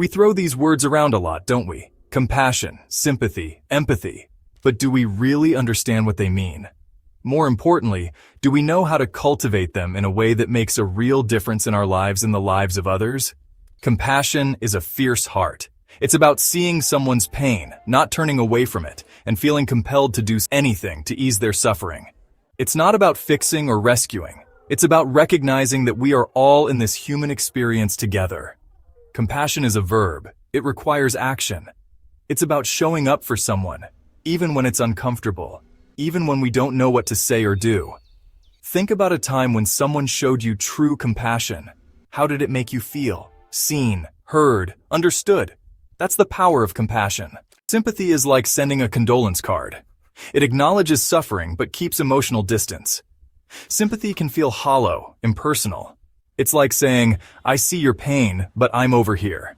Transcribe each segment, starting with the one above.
We throw these words around a lot, don't we? Compassion, sympathy, empathy. But do we really understand what they mean? More importantly, do we know how to cultivate them in a way that makes a real difference in our lives and the lives of others? Compassion is a fierce heart. It's about seeing someone's pain, not turning away from it, and feeling compelled to do anything to ease their suffering. It's not about fixing or rescuing. It's about recognizing that we are all in this human experience together. Compassion is a verb. It requires action. It's about showing up for someone, even when it's uncomfortable, even when we don't know what to say or do. Think about a time when someone showed you true compassion. How did it make you feel? Seen, heard, understood? That's the power of compassion. Sympathy is like sending a condolence card. It acknowledges suffering but keeps emotional distance. Sympathy can feel hollow, impersonal. It's like saying, I see your pain, but I'm over here.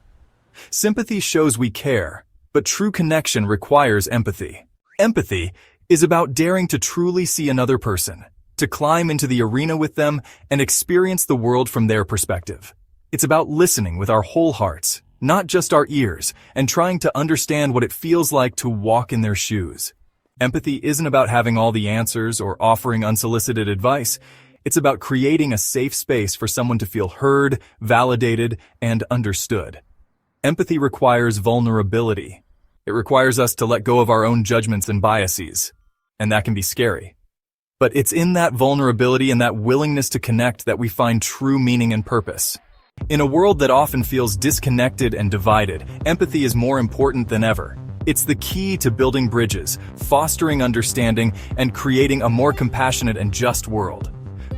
Sympathy shows we care, but true connection requires empathy. Empathy is about daring to truly see another person, to climb into the arena with them and experience the world from their perspective. It's about listening with our whole hearts, not just our ears, and trying to understand what it feels like to walk in their shoes. Empathy isn't about having all the answers or offering unsolicited advice. It's about creating a safe space for someone to feel heard, validated, and understood. Empathy requires vulnerability. It requires us to let go of our own judgments and biases, and that can be scary. But it's in that vulnerability and that willingness to connect that we find true meaning and purpose. In a world that often feels disconnected and divided, empathy is more important than ever. It's the key to building bridges, fostering understanding, and creating a more compassionate and just world.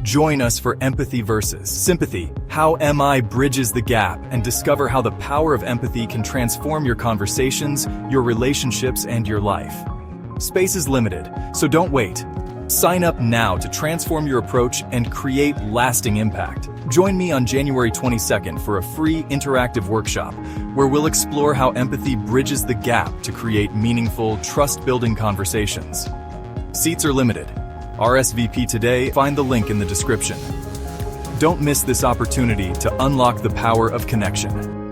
Join us for Empathy versus Sympathy, How MI bridges the gap, and discover how the power of empathy can transform your conversations, your relationships, and your life. Space is limited, so don't wait. Sign up now to transform your approach and create lasting impact. Join me on January 22nd for a free interactive workshop where we'll explore how empathy bridges the gap to create meaningful, trust-building conversations. Seats are limited. RSVP today. Find the link in the description. Don't miss this opportunity to unlock the power of connection.